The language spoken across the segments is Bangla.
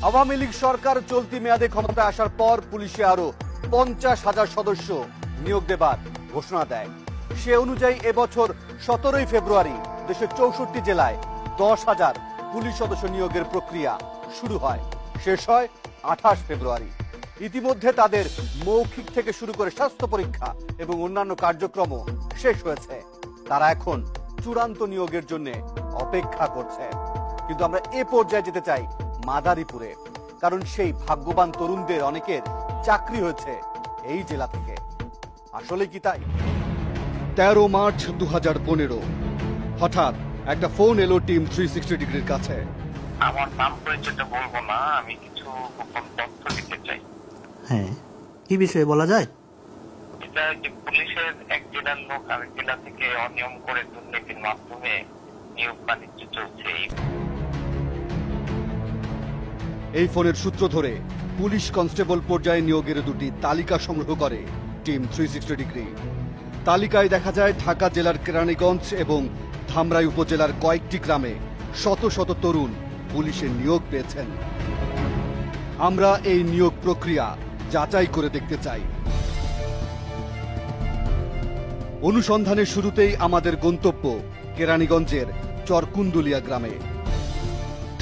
আওয়ামী লীগ সরকার চলতি মেয়াদে ক্ষমতায় আসার পর পুলিশে আরো 50,000 সদস্য নিয়োগ দেবার ঘোষণা দেয়। সে অনুযায়ী এবছর 17 ফেব্রুয়ারি দেশের 64 জেলায় 10,000 পুলিশ সদস্য নিয়োগের প্রক্রিয়া শুরু হয়, শেষ হয় 28 ফেব্রুয়ারি। ইতিমধ্যে তাদের মৌখিক থেকে শুরু করে স্বাস্থ্য পরীক্ষা এবং অন্যান্য কার্যক্রমও শেষ হয়েছে। তারা এখন চূড়ান্ত নিয়োগের জন্য অপেক্ষা করছে। কিন্তু আমরা এ পর্যায়ে যেতে চাই মাদারীপুরে, কারণ সেই ভাগ্যবান তরুণদের অনেকের চাকরি হয়েছে এই জেলা থেকে। আসলে কি তাই? 13 মার্চ 2015 হঠাৎ একটা ফোন এলো টিম 360 ডিগ্রির কাছে। আমার নাম পরিচয়টা বলবো না, আমি কিছু গোপন তথ্য দিতে চাই। হ্যাঁ, কি বিষয়ে বলা যায়? এটা যে পুলিশের এক জেলার লোক আরেক জেলা থেকে অনিয়ম করে দুর্নীতির মাধ্যমে নিয়োগ বাণিজ্য চলছে। এই ফোনের সূত্র ধরে পুলিশ কনস্টেবল পর্যায়ে নিয়োগের দুটি তালিকা সংগ্রহ করে টিম 360 ডিগ্রি। তালিকায় দেখা যায় ঢাকা জেলার কেরানীগঞ্জ এবং ধামরাই উপজেলার কয়েকটি গ্রামে শত শত তরুণ পুলিশে নিয়োগ পেয়েছেন। আমরা এই নিয়োগ প্রক্রিয়া যাচাই করে দেখতে চাই। অনুসন্ধানের শুরুতেই আমাদের গন্তব্য কেরানীগঞ্জের চরকুন্দুলিয়া গ্রামে।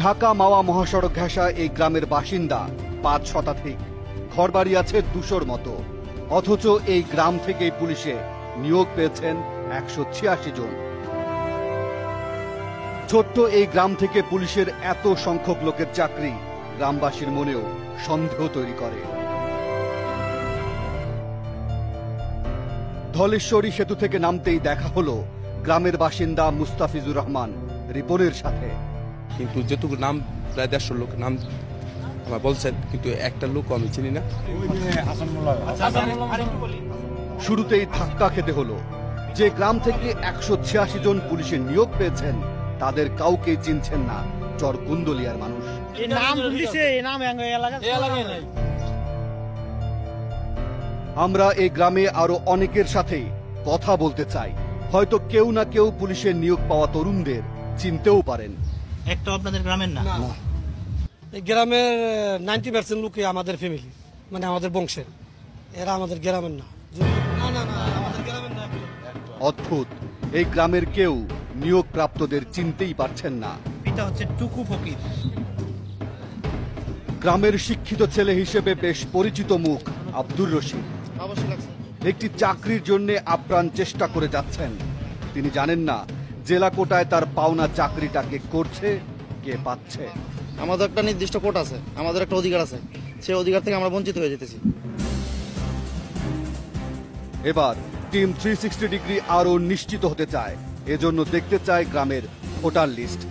ঢাকা মাওয়া মহাসড়ক ঘেঁষা এই গ্রামের বাসিন্দা 5 শতাধিক, ঘরবাড়ি আছে 200-র মতো। অথচ এই গ্রাম থেকেই পুলিশে নিয়োগ পেয়েছেন 186 জন। ছোট্ট এই গ্রাম থেকে পুলিশের এত সংখ্যক লোকের চাকরি গ্রামবাসীর মনেও সন্দেহ তৈরি করে। ধলেশ্বরী সেতু থেকে নামতেই দেখা হলো গ্রামের বাসিন্দা মুস্তাফিজুর রহমান রিপনের সাথে। কিন্তু যেটুকু নাম প্রায় 150 লোক নাম আমার বলছেন, কিন্তু একটা লোক আমি চিনি না। শুরুতেই ধাক্কা খেতে হলো। যে গ্রাম থেকে 186 জন পুলিশে নিয়োগ পেয়েছেন তাদের কাউকে চিনছেন না চরকুন্দলিয়ার মানুষ। আমরা এই গ্রামে আরো অনেকের সাথে কথা বলতে চাই। হয়তো কেউ না কেউ পুলিশের নিয়োগ পাওয়া তরুণদের চিনতেও পারেন। একটা আপনাদের গ্রামের না? এই গ্রামের 90% লোকই আমাদের ফ্যামিলি, মানে আমাদের বংশের। এরা আমাদের গ্রামের না। অদ্ভুত, এই গ্রামের কেউ নিয়োগ প্রাপ্তদের চিনতেই পারছেন না। পিতা হচ্ছে টুকু ফকির। গ্রামের শিক্ষিত ছেলে হিসেবে বেশ পরিচিত মুখ আব্দুর রশিদ একটি চাকরির জন্য আপ্রাণ চেষ্টা করে যাচ্ছেন। তিনি জানেন না জেলা কোটায় তার পাওনা চাকরিটা কে করছে, কে পাচ্ছে। আমাদের একটা নির্দিষ্ট কোটা আছে, আমাদের একটা অধিকার আছে, সেই অধিকার থেকে আমরা বঞ্চিত হয়ে যেতেছি। এবার টিম 360 ডিগ্রি আরো নিশ্চিত হতে চায়। এজন্য দেখতে চায় গ্রামের ভোটার লিস্ট।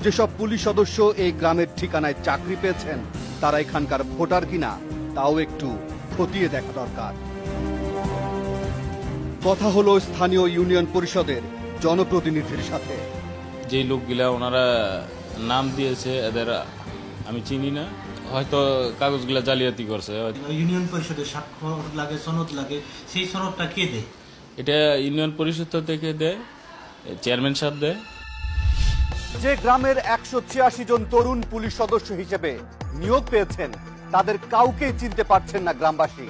যেসব পুলিশ সদস্য এই গ্রামের ঠিকানায় চাকরি পেয়েছেন তারা এখানকার ভোটার কিনা তাও একটু খতিয়ে দেখা দরকার। কথা হলো স্থানীয় ইউনিয়ন পরিষদের জনপ্রতিনিধির সাথে। যে লোকগুলা ওনারা নাম দিয়েছে এদের আমি চিনি না, হয়তো কাগজগুলা জালিয়াতি করছে। ইউনিয়ন পরিষদের স্বাক্ষর লাগে, সনদ লাগে, সেই সনদটা কে দেয়? এটা ইউনিয়ন পরিষদ থেকে দেয়, চেয়ারম্যান সাহেব দেয়। যে গ্রামের 186 জন তরুণ পুলিশ সদস্য হিসেবে নিয়োগ পেয়েছেন তাদের কাউকেই চিনতে পারছেন না গ্রামবাসী।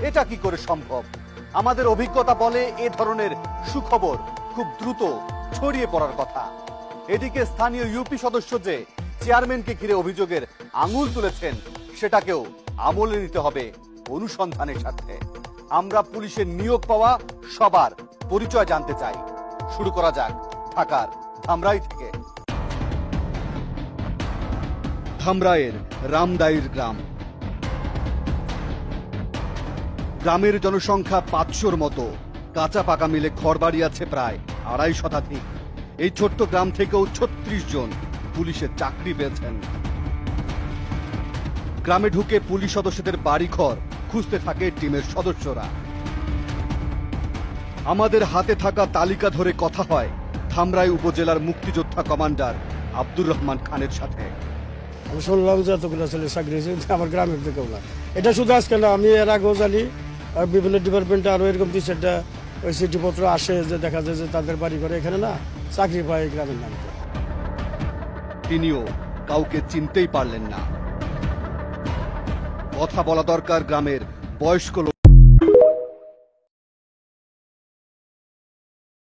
এটা কি করে সম্ভব? আমাদের অভিজ্ঞতা বলে এ ধরনের সুখবর খুব দ্রুত ছড়িয়ে পড়ার কথা। এদিকে স্থানীয় ইউপি সদস্য যে চেয়ারম্যানকে ঘিরে অভিযোগের আঙুল তুলেছেন সেটাকেও আমলে নিতে হবে অনুসন্ধানের সাথে। আমরা পুলিশের নিয়োগ পাওয়া সবার পরিচয় জানতে চাই। শুরু করা যাক ঢাকার ধামরাই থেকে। ধামরাইয়ের রামদাইর গ্রাম। গ্রামের জনসংখ্যা 500-র মতো, কাঁচা পাকা মিলে ঘরবাড়ি আছে প্রায় 250 শতাধিক। এই ছোট্ট গ্রাম থেকেও 36 জন পুলিশের চাকরি পেয়েছেন। গ্রামে ঢুকে পুলিশ সদস্যদের বাড়িঘর খুঁজতে থাকে টিমের সদস্যরা। আমাদের হাতে থাকা তালিকা ধরে কথা হয় ধামরাই উপজেলার মুক্তিযোদ্ধা কমান্ডার আব্দুর রহমান খানের সাথে। আমি শুনলাম যে এতগুলো ছেলে চাকরি হয়েছে আমার গ্রামের থেকেও না। এটা শুধু আজকে না, আমি এর আগেও জানি বিভিন্ন ডিপার্টমেন্টে আরো এরকম সেটা ওই চিঠিপত্র আসে যে দেখা যায় যে তাদের বাড়ি ঘরে এখানে না চাকরি পায় গ্রামের নামে। তিনিও কাউকে চিনতেই পারলেন না। কথা বলা দরকার গ্রামের বয়স্ক লোক